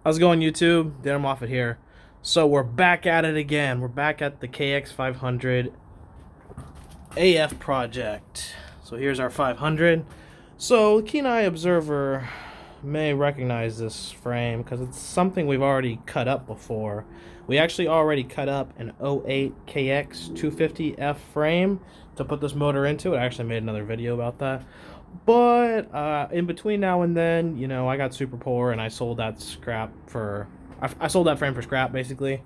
How's it going, YouTube? Dan Moffat here. So we're back at it again. We're back at the KX500AF project. So here's our 500. So keen eye observer may recognize this frame because it's something we've already cut up before. We actually already cut up an 08 KX500AF frame to put this motor into. I actually made another video about that. But in between now and then, you know, I got super poor and I sold that scrap for... I sold that frame for scrap, basically.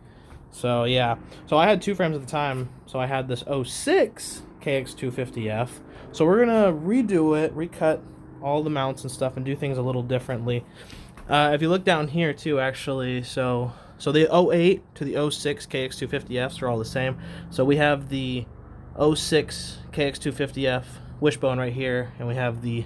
So, yeah. So I had two frames at the time. So I had this 06 KX500AF. So we're going to redo it, recut all the mounts and stuff, and do things a little differently. If you look down here, too, actually, so the 08 to the 06 KX500Fs are all the same. So we have the 06 KX500F wishbone right here, and we have this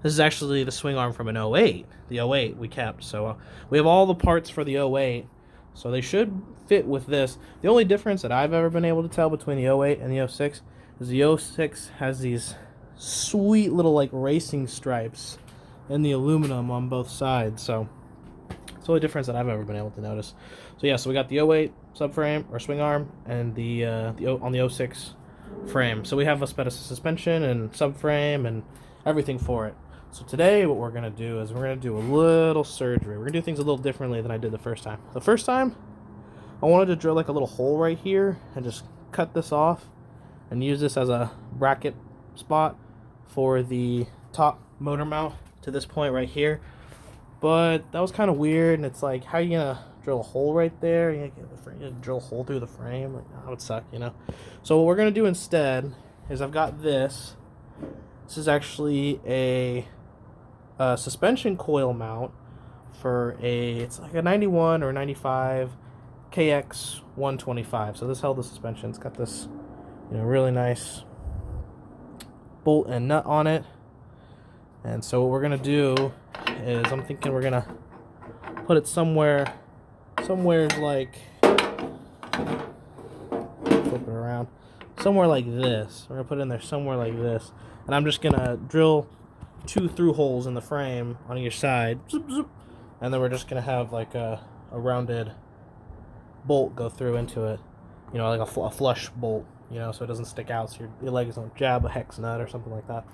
is actually the swing arm from an 08. The 08 we kept, so we have all the parts for the 08, so they should fit with this. The only difference that I've ever been able to tell between the 08 and the 06 is the 06 has these sweet little like racing stripes in the aluminum on both sides, so it's the only difference that I've ever been able to notice. So yeah, so we got the 08 subframe or swing arm and the on the 06 frame. So we have a better suspension and subframe and everything for it. So today what we're going to do is we're going to do a little surgery. We're going to do things a little differently than I did the first time. The first time, I wanted to drill like a little hole right here and just cut this off and use this as a bracket spot for the top motor mount to this point right here. But that was kind of weird, and it's like, how are you going to drill a hole right there? You drill a hole through the frame? Like, that would suck, you know? So what we're going to do instead is I've got this. This is actually a suspension coil mount for it's like a 91 or 95 KX125. So this held the suspension. It's got this, you know, really nice bolt and nut on it. And so what we're going to do is I'm thinking we're going to put it somewhere like, flip it around, somewhere like this. We're going to put it in there somewhere like this. And I'm just going to drill 2 through holes in the frame on each side. Zoop, zoop. And then we're just going to have like a rounded bolt go through into it. You know, like a flush bolt, you know, so it doesn't stick out, so your legs don't jab a hex nut or something like that.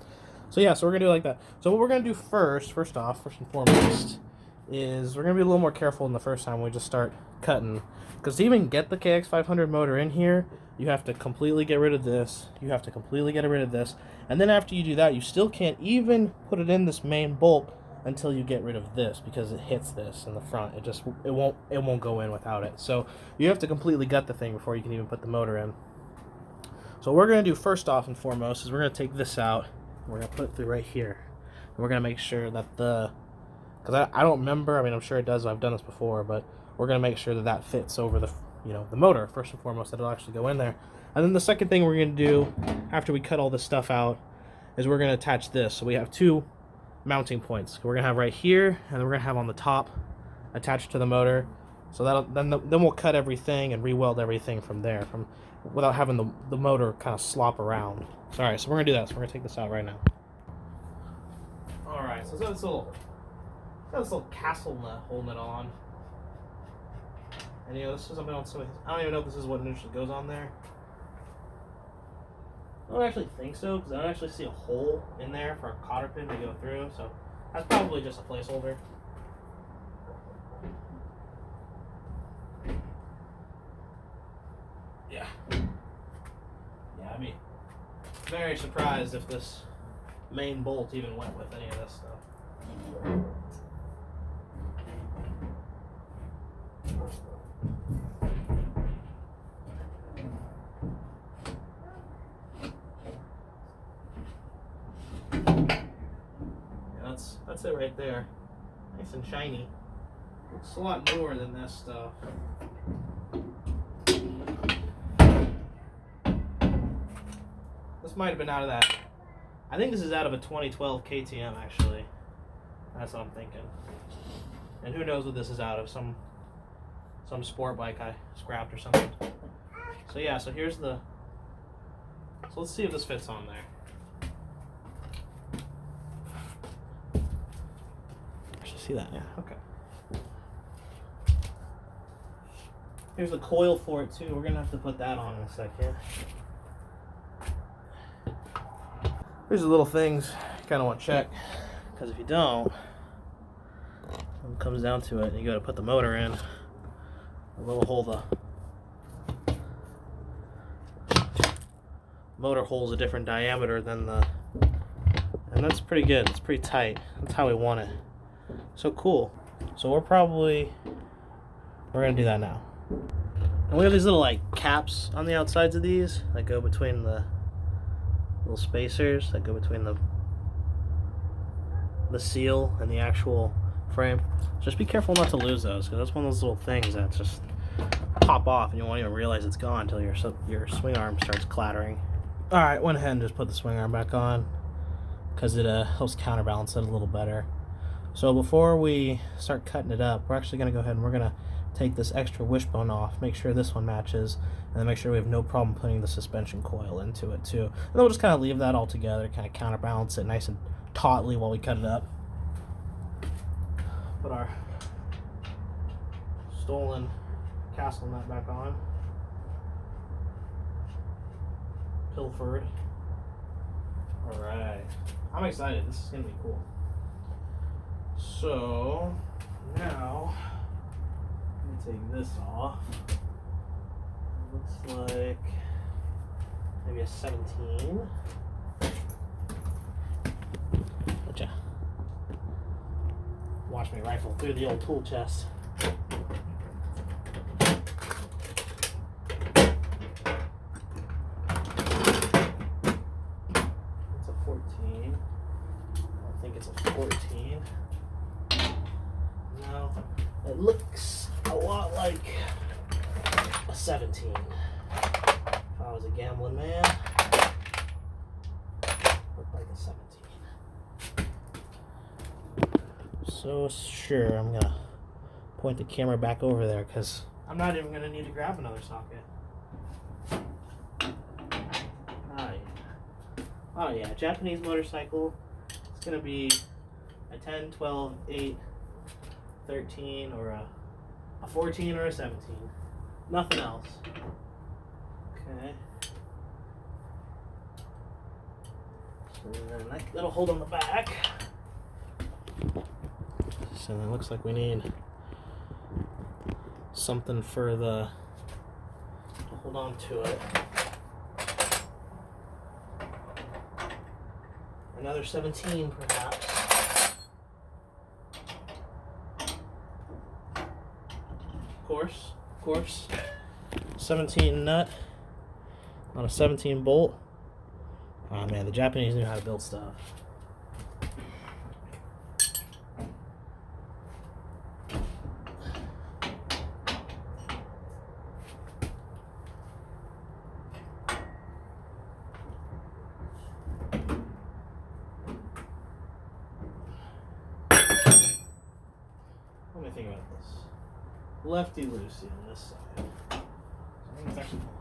So yeah, so we're going to do it like that. So what we're going to do first and foremost, is we're going to be a little more careful in the first time when we just start cutting. Because to even get the KX500 motor in here, you have to completely get rid of this. You have to completely get rid of this. And then after you do that, you still can't even put it in this main bolt until you get rid of this, because it hits this in the front. It won't go in without it. So you have to completely gut the thing before you can even put the motor in. So what we're going to do first off and foremost is we're going to take this out. We're going to put it through right here. And we're going to make sure that because I don't remember, I mean, I'm sure it does, I've done this before, but we're going to make sure that that fits over the motor, first and foremost, that it'll actually go in there. And then the second thing we're going to do, after we cut all this stuff out, is we're going to attach this. So we have 2 mounting points. We're going to have right here, and then we're going to have on the top, attached to the motor. So then we'll cut everything and re-weld everything from there, without having the motor kind of slop around. So, alright, so we're going to do that. So we're going to take this out right now. Alright, so this little castle nut holding it on. And you know, this is something else. I don't even know if this is what initially goes on there. I don't actually think so, because I don't actually see a hole in there for a cotter pin to go through. So that's probably just a placeholder. Yeah. Yeah, I'd be very surprised if this main bolt even went with any of this stuff. That's it right there. Nice and shiny. It's a lot newer than this stuff. This might have been out of that. I think this is out of a 2012 KTM, actually. That's what I'm thinking. And who knows what this is out of? Some sport bike I scrapped or something. So yeah, so here's the... So let's see if this fits on there. See that? Yeah, okay. Here's the coil for it too. We're gonna have to put that on in a second. Here's the little things you kind of want to check, because if you don't, when it comes down to it, you got to put the motor in. A little hole, the motor hole's a different diameter than the, and that's pretty good. It's pretty tight. That's how we want it. So cool. So we're gonna do that now. And we have these little like caps on the outsides of these that go between the little spacers that go between the seal and the actual frame. Just be careful not to lose those, because that's one of those little things that just pop off and you won't even realize it's gone until your swing arm starts clattering. Alright, went ahead and just put the swing arm back on because it helps counterbalance it a little better. So before we start cutting it up, we're actually going to go ahead and we're going to take this extra wishbone off, make sure this one matches, and then make sure we have no problem putting the suspension coil into it too. And then we'll just kind of leave that all together, kind of counterbalance it nice and tautly while we cut it up. Put our stolen castle nut back on. Pilfered. Alright. I'm excited. This is going to be cool. So, now, let me take this off. It looks like maybe a 17. Gotcha. Watch me rifle through the old tool chest. It's a 14. I think it's a 14. No, it looks a lot like a 17. If I was a gambling man, looked like a 17. So sure, I'm gonna point the camera back over there because I'm not even gonna need to grab another socket. Oh yeah, Japanese motorcycle. It's gonna be a 10, 12, 8, 13, or a 14 or a 17. Nothing else. Okay. So then that'll hold on the back. So then it looks like we need something for the to hold on to it. Another 17 perhaps. Of course. 17 nut on a 17 bolt. Oh man, the Japanese knew how to build stuff. What do I think about this? Lefty loosey on this side. So I think it's actually pulling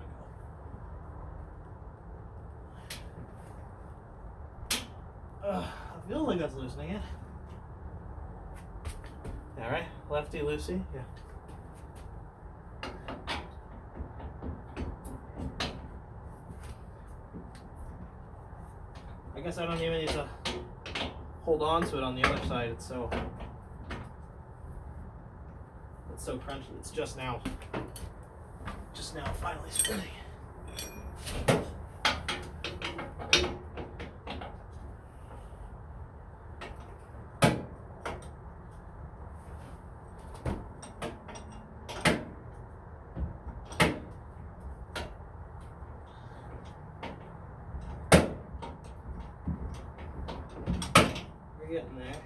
up. I feel like that's loosening it. Alright, lefty loosey, yeah. I guess I don't even need to hold on to it on the other side. It's so crunchy. It's just now finally spinning. We're getting there.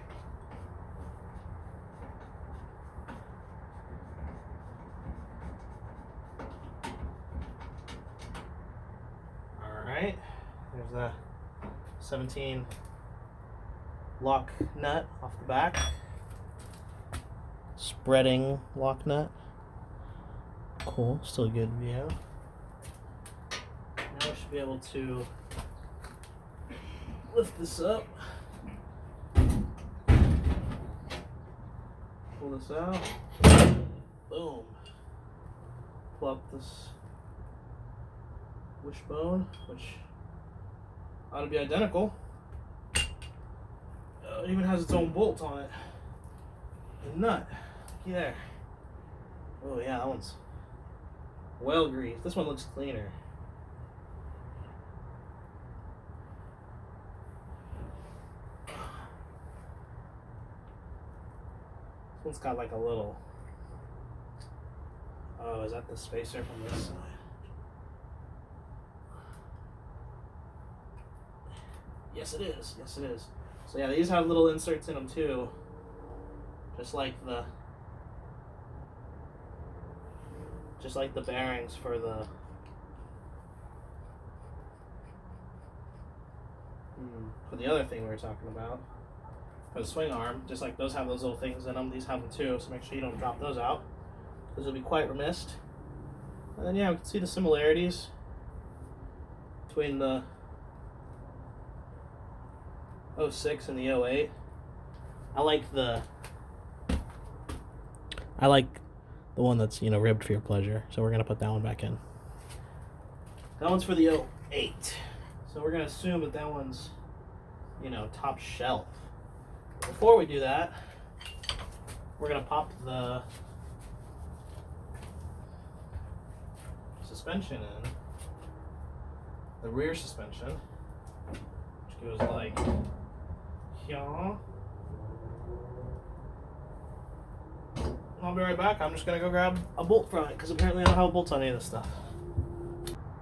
Alright, there's the 17 lock nut off the back. Spreading lock nut. Cool, still a good view. Now we should be able to lift this up. Pull this out. Boom. pull up this wishbone, which ought to be identical. It even has its own bolt on it. The nut. Looky there. Oh yeah, that one's well greased. This one looks cleaner. This one's got like a little... Oh, is that the spacer from this side? Yes, it is. Yes, it is. So yeah, these have little inserts in them too, just like the bearings for the other thing we were talking about, for the swing arm. Just like those have those little things in them, these have them too. So make sure you don't drop those out, because you'll be quite remiss. And then yeah, we can see the similarities between the 06 and the 08. I like the one that's, you know, ribbed for your pleasure. So we're gonna put that one back in. That one's for the 08. So we're gonna assume that that one's, you know, top shelf. Before we do that, we're gonna pop the suspension in, the rear suspension, which goes like here. I'll be right back. I'm just gonna go grab a bolt from it, because apparently I don't have bolts on any of this stuff.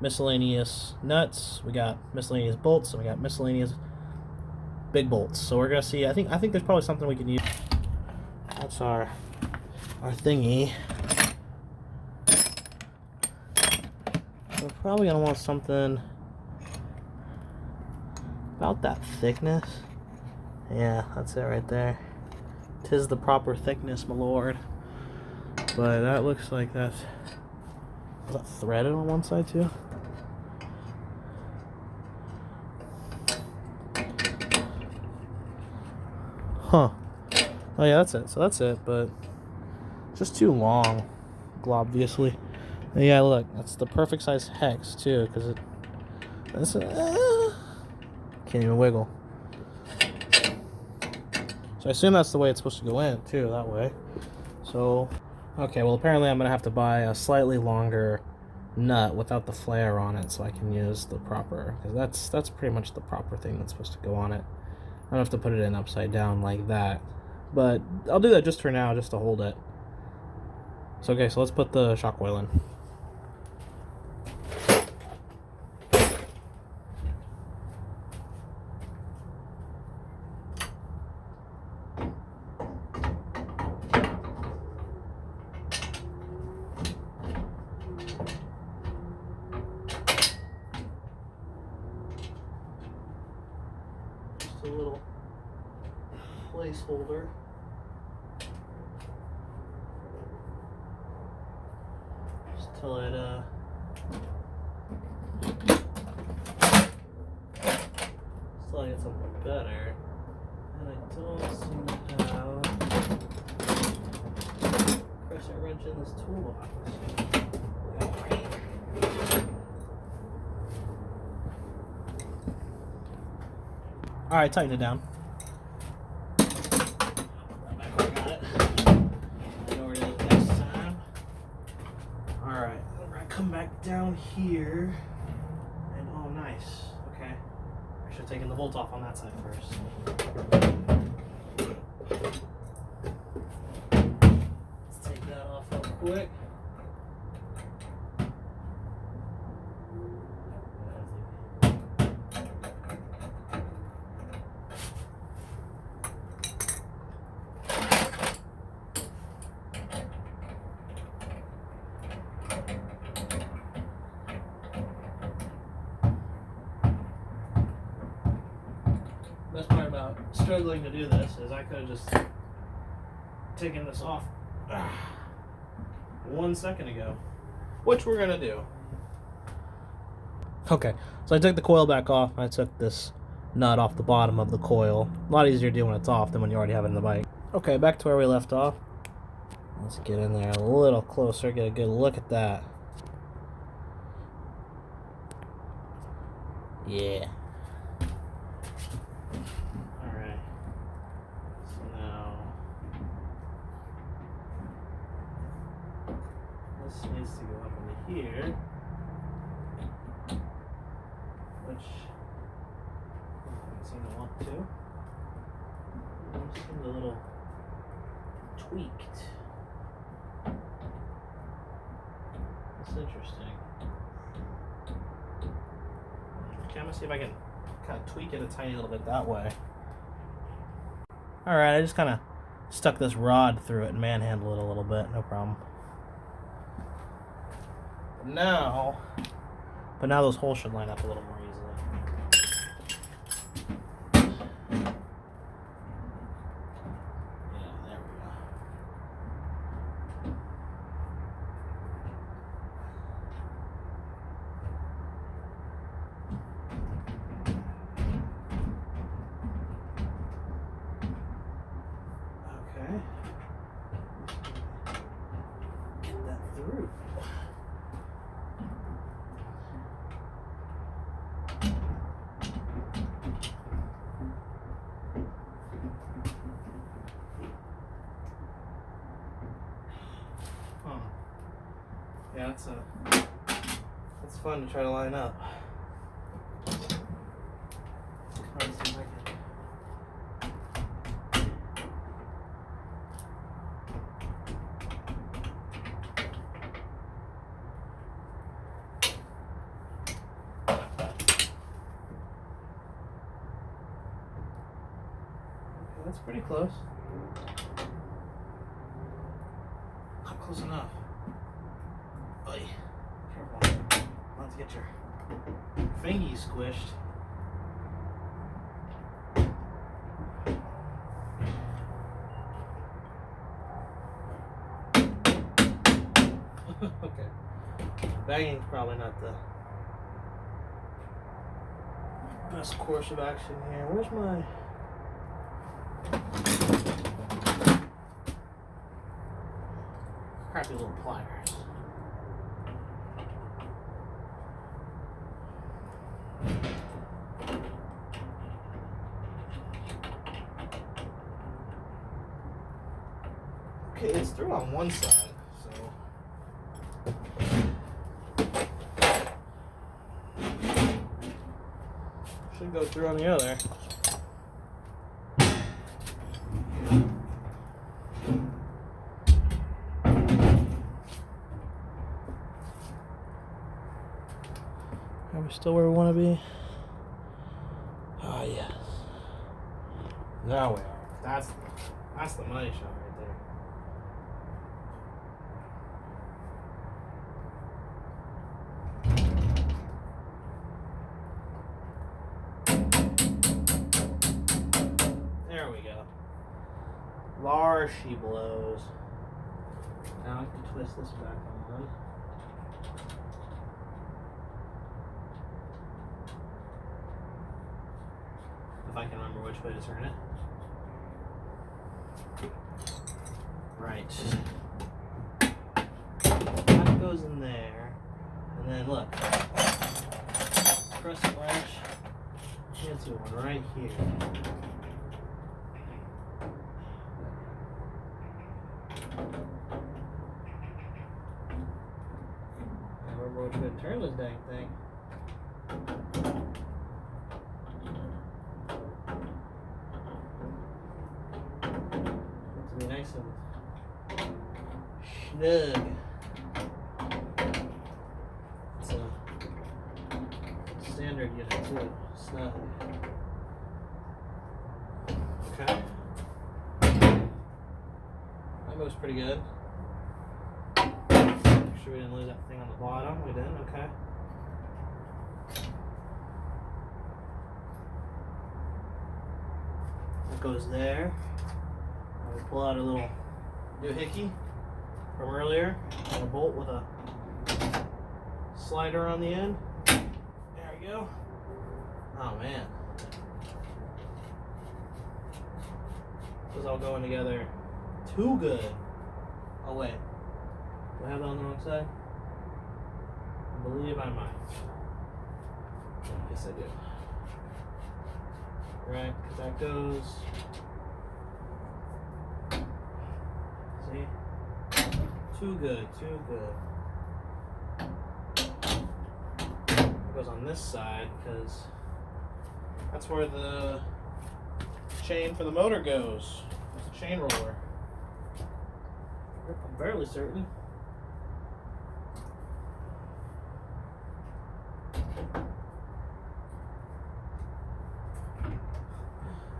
Miscellaneous nuts, we got miscellaneous bolts, and we got miscellaneous big bolts. So we're gonna see. I think there's probably something we can use. That's our thingy. We're probably gonna want something about that thickness. Yeah, that's it right there. 'Tis the proper thickness, my lord. But that looks like that's... Is that threaded on one side too? Huh. Oh yeah, that's it. So that's it, but just too long, obviously. And yeah, look, that's the perfect size hex too, because it... can't even wiggle. So I assume that's the way it's supposed to go in too, that way. So, okay, well apparently I'm going to have to buy a slightly longer nut without the flare on it, so I can use the proper, because that's pretty much the proper thing that's supposed to go on it. I don't have to put it in upside down like that, but I'll do that just for now, just to hold it. So okay, so let's put the shock coil in. A little placeholder. Just till it still I get something better. And I don't seem to have crescent wrench in this toolbox. Alright, tighten it down. Alright, we're gonna come back down here. And oh, nice. Okay. I should have taken the bolt off on that side first. Let's take that off real quick. Best part about struggling to do this is I could have just taken this off 1 second ago, which we're gonna do. Okay, so I took the coil back off and I took this nut off the bottom of the coil. A lot easier to do when it's off than when you already have it in the bike. Okay, back to where we left off. Let's get in there a little closer, get a good look at that. Yeah. Alright. So now this needs to go up into here. Which I don't seem to want to. It seems a little tweaked. That's interesting. Okay, I'm gonna see if I can kind of tweak it a tiny little bit that way. Alright, I just kind of stuck this rod through it and manhandled it a little bit, no problem. But now those holes should line up a little more easily. Yeah, there we go. Okay. Get that through. Huh. Yeah, that's fun to try to line up. Let's see if I can. That's pretty close. Not close enough. Oy. Careful. Not to get your fingy squished. Okay. Banging's probably not the best course of action here. Where's my... crappy little pliers? Okay, it's through on one side, so should go through on the other. Are we still where we want to be? Ah, yes. Now we are. That's the money shot right there. There we go. There she blows. Now I can twist this back on. If I can remember which way to turn it. Right. That goes in there. And then look. Crescent wrench. Fancy one right here. I remember which way to turn this dang thing. To be nice and snug. It's a standard unit too. Snug. Okay. That goes pretty good. Make sure we didn't lose that thing on the bottom. We didn't, okay. That goes there. We pull out a little doohickey from earlier, and a bolt with a slider on the end. There we go. Oh man. This is all going together too good. Oh wait. Do I have that on the wrong side? I believe I might. Yes, I do. Right, because that goes. See? Too good, too good. It goes on this side because that's where the chain for the motor goes. It's a chain roller. I'm fairly certain.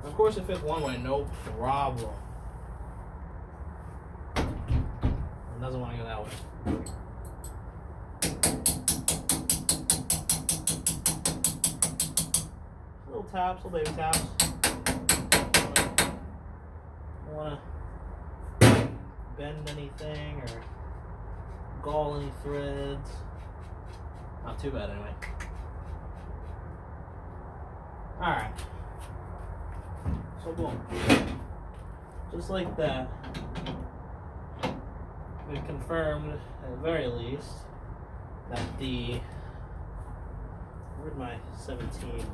Of course, it fits one way, no problem. It doesn't want to go that way. Little taps, little baby taps. Don't want to bend anything or gall any threads. Not too bad anyway. Alright. So boom. Just like that. We've confirmed, at the very least, that the... Where'd my 17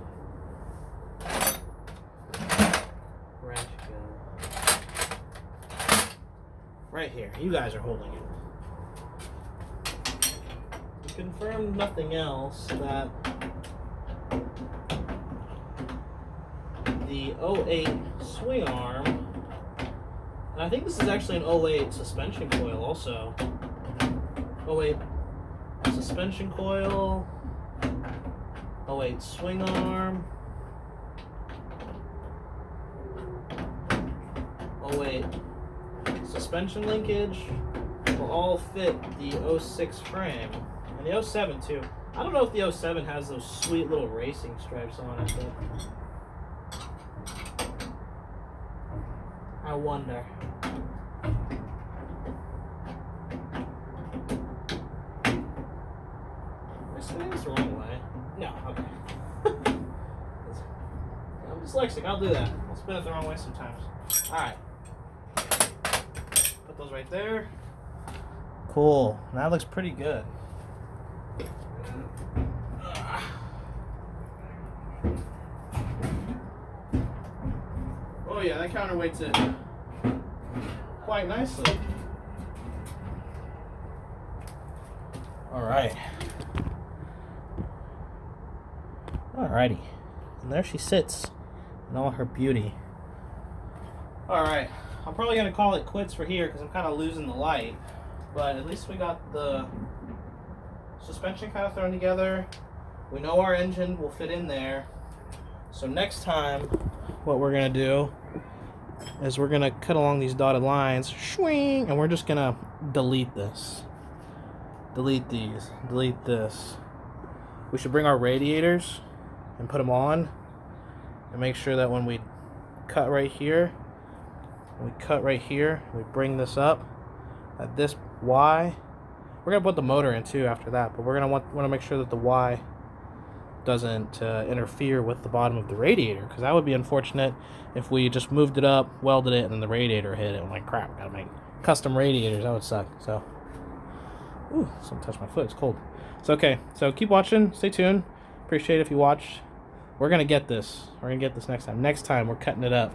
wrench go? Right here. You guys are holding it. We confirmed nothing else that the 08 swing arm, and I think this is actually an 08 suspension coil also. 08 suspension coil, 08 swing arm, 08 suspension linkage will all fit the 06 frame, and the 07 too. I don't know if the 07 has those sweet little racing stripes on it, but I wonder. Am I spinning this the wrong way? No, okay. I'm dyslexic, I'll do that. I'll spin it the wrong way sometimes. Alright. Put those right there. Cool. That looks pretty good. Oh yeah, that counterweights it quite nicely. Alright. Alrighty. And there she sits in all her beauty. Alright. I'm probably going to call it quits for here because I'm kind of losing the light. But at least we got the suspension kind of thrown together. We know our engine will fit in there. So next time, what we're going to do is we're going to cut along these dotted lines, swing, and we're just going to delete this. Delete these. Delete this. We should bring our radiators and put them on and make sure that when we cut right here, we bring this up at this Y. We're going to put the motor in too after that, but we're going to want to make sure that the Y doesn't interfere with the bottom of the radiator, because that would be unfortunate if we just moved it up, welded it, and then the radiator hit it. I'm like, crap, gotta make custom radiators. That would suck. So, ooh, something touched my foot. It's cold. So, okay. So, keep watching. Stay tuned. Appreciate it if you watch. We're gonna get this. We're gonna get this next time. Next time, we're cutting it up.